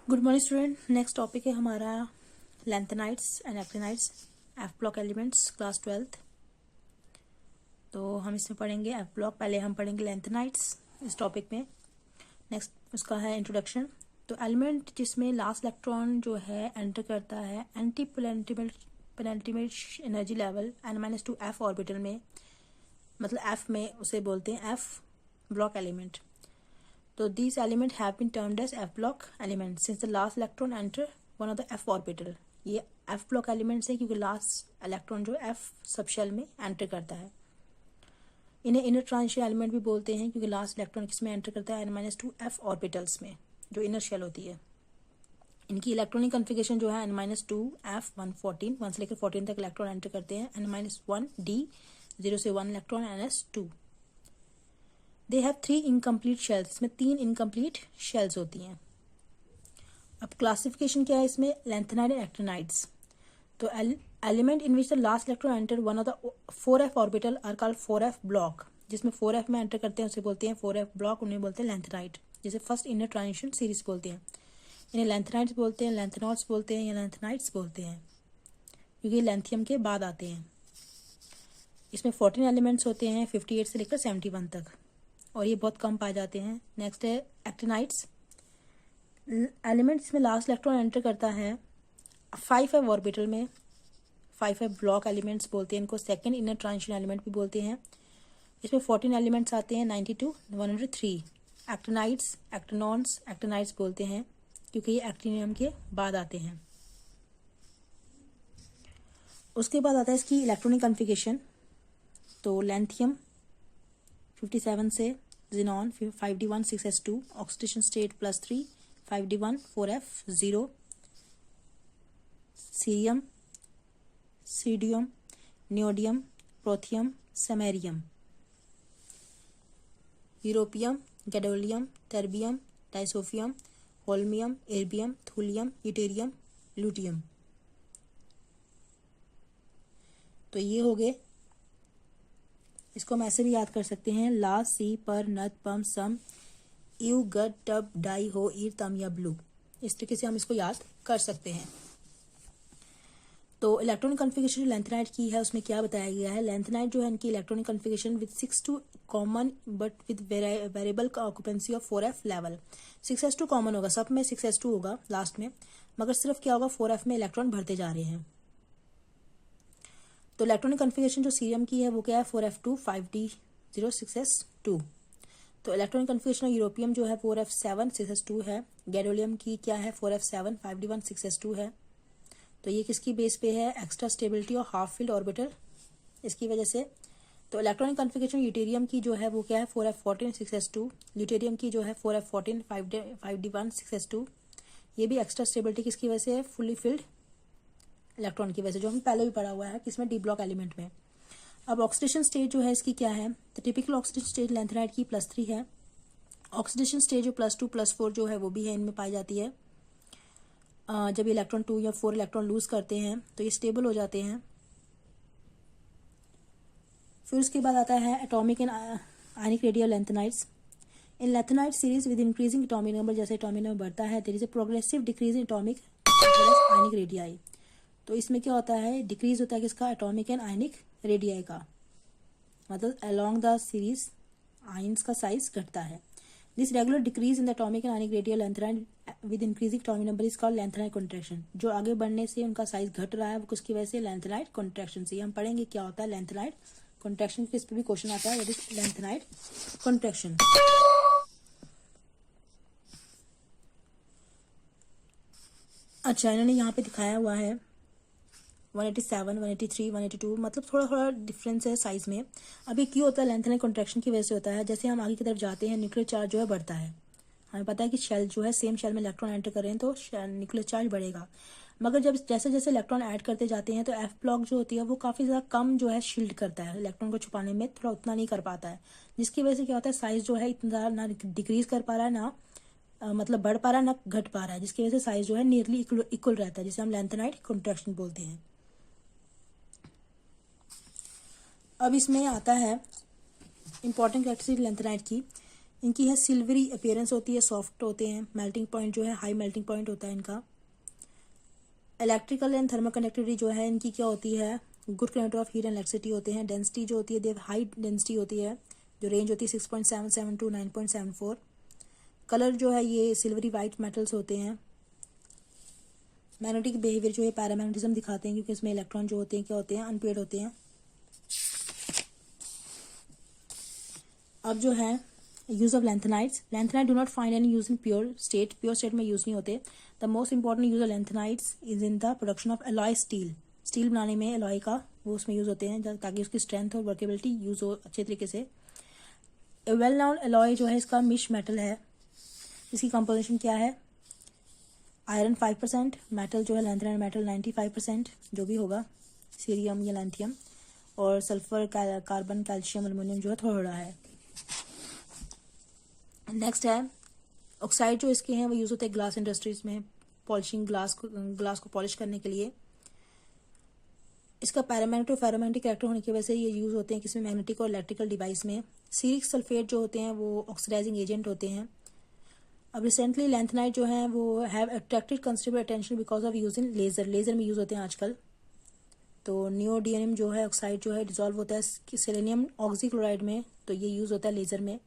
Good morning student. Next topic है हमारा lanthanides and actinides, F block elements, class 12th। तो हम इसमें पढ़ेंगे एफ ब्लॉक। पहले हम पढ़ेंगे लैंथेनाइट्स इस टॉपिक में। नेक्स्ट उसका है इंट्रोडक्शन। तो एलिमेंट जिसमें लास्ट इलेक्ट्रॉन जो है एंटर करता है anti penultimate energy level n-2 F orbital में, मतलब एफ में, उसे बोलते हैं F block element. So these elements have been termed as F block elements since the last electron enter one of the F orbital। ये F block elements है क्योंकि last electron जो F सबशेल में enter करता है। इन्हें inner transition element भी बोलते हैं क्योंकि लास्ट इलेक्ट्रॉन किसमें एंटर करता है n-2 F ऑर्बिटल्स में, जो इनर शेल होती है। इनकी इलेक्ट्रॉनिक कॉन्फ़िगरेशन जो है n-2 F 114, 1 से लेकर 14 तक इलेक्ट्रॉन एंटर करते हैं, n-1 D 0 से 1 electron ns2। They have 3 incomplete shells, इसमें 3 इनकम्प्लीट शेल्स होती हैं। अब क्लासिफिकेशन क्या है इसमें, लैंथेनाइट एंड एक्टिनाइट्स। तो element in which the last electron enter one of the 4f orbital are called 4f block. जिसमें 4f में एंटर करते हैं उसे बोलते हैं 4f ब्लॉक, उन्हें बोलते हैं लैंथेनाइट। जैसे फर्स्ट इनर ट्रांजिशन सीरीज बोलते हैं, इन्हें लैंथेनाइट्स बोलते हैं, लैंथेनॉट्स बोलते हैं या लैंथेनाइट्स बोलते हैं, क्योंकि लैंथियम के बाद आते हैं। इसमें 14 एलिमेंट्स होते हैं 58 से लेकर 71 तक, और ये बहुत कम पाए जाते हैं। नेक्स्ट है एक्टिनाइट्स। एलिमेंट इसमें लास्ट इलेक्ट्रॉन एंटर करता है 5f ऑर्बिटल में, 5f ब्लॉक एलिमेंट्स बोलते हैं इनको, सेकंड इनर ट्रांजिशन एलिमेंट भी बोलते हैं। इसमें 14 एलिमेंट्स आते हैं 90 to 103। एक्टिनाइट्स, एक्टिनॉन्स, एक्टिनाइट्स बोलते हैं क्योंकि ये एक्टिनियम के बाद आते हैं। उसके बाद आता है इसकी इलेक्ट्रॉनिक कॉन्फ़िगरेशन। तो लैंथियम 57 से, xenon 5d1 6s2, oxidation state +3 5d1 4f 0, cerium, सीडियम, neodymium, promethium, samarium, europium, gadolinium, terbium, dysprosium, holmium, erbium, thulium, ytterbium, lutetium. तो ये हो गए। इसको हम ऐसे भी याद कर सकते हैं, ला, सी, पर, नत, पम, सम, यू, गट, टब, डाई, हो, ईर, तम या ब्लू। इस तरीके से हम इसको याद कर सकते हैं। तो इलेक्ट्रॉनिक कॉन्फ़िगरेशन जो लैंथेनाइट की है उसमें क्या बताया गया है, लैंथेनाइट जो है इनकी electronic configuration with 6s2 common but with variable occupancy of 4f level. 6s2 common होगा, सब में 6s2 होगा लास्ट में, मगर सिर्फ क्या होगा 4f में इलेक्ट्रॉन भरते जा रहे हैं। तो इलेक्ट्रॉनिक कॉन्फ़िगरेशन जो सीरियम की है वो क्या है 4f2 5d0 6s2। तो इलेक्ट्रॉनिक कॉन्फ़िगरेशन यूरोपियम जो है 4f7 6s2 है। गैडोलियम की क्या है 4f7 5d1 6s2 है। तो ये किसकी बेस पे है, एक्स्ट्रा स्टेबिलिटी और हाफ फील्ड ऑर्बिटल, इसकी वजह से। तो इलेक्ट्रॉनिक कॉन्फ़िगरेशन यूटेरियम की जो है वो क्या है 4f14 6s2। ल्यूटेरियम की जो है 4f14 5d1 6s2। ये भी एक्स्ट्रा स्टेबिलिटी किसकी वजह से है, फुली फिल्ड इलेक्ट्रॉन की वजह से, जो हम पहले भी पढ़ा हुआ है किसमें, डी ब्लॉक एलिमेंट में। अब ऑक्सीडेशन स्टेज जो है इसकी क्या है, तो टिपिकल ऑक्सीडेशन स्टेज लैंथेनाइट की +3 है। ऑक्सीडेशन स्टेज जो +2 +4 जो है वो भी है, इनमें पाई जाती है। जब ये इलेक्ट्रॉन 2 या 4 इलेक्ट्रॉन लूज करते हैं तो ये स्टेबल हो जाते हैं। फिर उसके बाद आता है atomic and ionic radial lanthanides. In lanthanide series with increasing atomic number, जैसे एटॉमिक नंबर बढ़ता है there is a progressive decrease in atomic ionic radii. तो इसमें क्या होता है, डिक्रीज होता है किसका, एटॉमिक एंड आयनिक रेडियाई का, मतलब अलोंग द सीरीज आयंस का साइज घटता है। This regular decrease in the atomic and ionic radial lanthanide with increasing atomic number is called lanthanide contraction. जो आगे बढ़ने से उनका साइज घट रहा है वो किसकी वजह से, लैंथेनाइट कॉन्ट्रैक्शन से। हम पढ़ेंगे क्या होता है लैंथेनाइट कॉन्ट्रैक्शन, किस पे भी क्वेश्चन आता है, दैट इज लैंथेनाइट कॉन्ट्रैक्शन। अच्छा, इन्होंने यहाँ पे दिखाया हुआ है 187 183 182, मतलब थोड़ा थोड़ा डिफरेंस है साइज में। अब ये क्यों होता है, लैंथेनाइट कॉन्ट्रैक्शन की वजह से होता है। जैसे हम आगे की तरफ जाते हैं न्यूक्लियर चार्ज जो है बढ़ता है, हमें पता है कि शेल जो है सेम शेल में इलेक्ट्रॉन एंटर कर रहे हैं तो न्यूक्लियर चार्ज बढ़ेगा। मगर जब जैसे जैसे इलेक्ट्रॉन ऐड करते जाते हैं तो एफ ब्लॉक जो होती है वो काफ़ी ज़्यादा कम जो है शील्ड करता है, इलेक्ट्रॉन को छुपाने में थोड़ा उतना नहीं कर पाता है, जिसकी वजह से क्या होता है साइज जो है इतना ज़्यादा ना डिक्रीज कर पा रहा है, ना मतलब बढ़ पा रहा है, ना घट पा रहा है, जिसकी वजह से साइज जो है नियरली इक्वल रहता है, जिसे हम लैंथेनाइट कॉन्ट्रैक्शन बोलते हैं। अब इसमें आता है इंपॉर्टेंट कैरेक्टरिस्टिक लैंथेनाइट की। इनकी है सिल्वरी अपीयरेंस होती है, सॉफ्ट होते हैं, मेल्टिंग पॉइंट जो है हाई मेल्टिंग पॉइंट होता है इनका। इलेक्ट्रिकल एंड थर्मल कंडक्टिविटी जो है इनकी क्या होती है, good conductor of heat and electricity होते हैं। डेंसिटी जो होती है दे हाई डेंसिटी होती है, जो रेंज होती है 6.77 टू 9.74। कलर जो है ये सिल्वरी वाइट मेटल्स होते हैं। मैग्नेटिक बिहेवियर जो है पैरामैग्नेटिज्म दिखाते हैं, क्योंकि इसमें इलेक्ट्रॉन जो होते हैं क्या होते हैं, अनपेयर्ड होते हैं। अब जो है use of lanthanides, lanthanide do not find any use in pure state में यूज नहीं होते। The most important use of lanthanides is in the production of alloy steel, steel बनाने में एलॉय का वो उसमें यूज होते हैं, ताकि उसकी स्ट्रेंथ और वर्केबिलिटी यूज हो अच्छे तरीके से। वेल नाउन एलॉय जो है इसका मिश मेटल है। इसकी कंपोजिशन क्या है, आयरन 5%, मेटल जो है लैंथेनाइड मेटल 95% जो भी होगा, सीरियम या लैंथियम, और सल्फर कार्बन कैल्शियम एल्युमिनियम जो है थोड़ा है। नेक्स्ट है ऑक्साइड जो इसके हैं वो यूज होते हैं ग्लास इंडस्ट्रीज में, पॉलिशिंग ग्लास को पॉलिश करने के लिए। इसका पैरामैग्नेटिक और फेरोमैग्नेटिक कैरेक्टर होने की वजह से ये यूज होते हैं किसी मैग्नेटिक और इलेक्ट्रिकल डिवाइस में। सीरिक सल्फेट जो होते हैं वो ऑक्सीडाइजिंग एजेंट होते हैं। अब रिसेंटली लैंथेनाइड जो है वो have attracted considerable attention because of use in laser में यूज होते हैं आजकल। तो नियोडियम जो है ऑक्साइड जो है डिजोल्व होता है सेलेनियम ऑक्सीक्लोराइड में, तो ये यूज होता है लेजर में।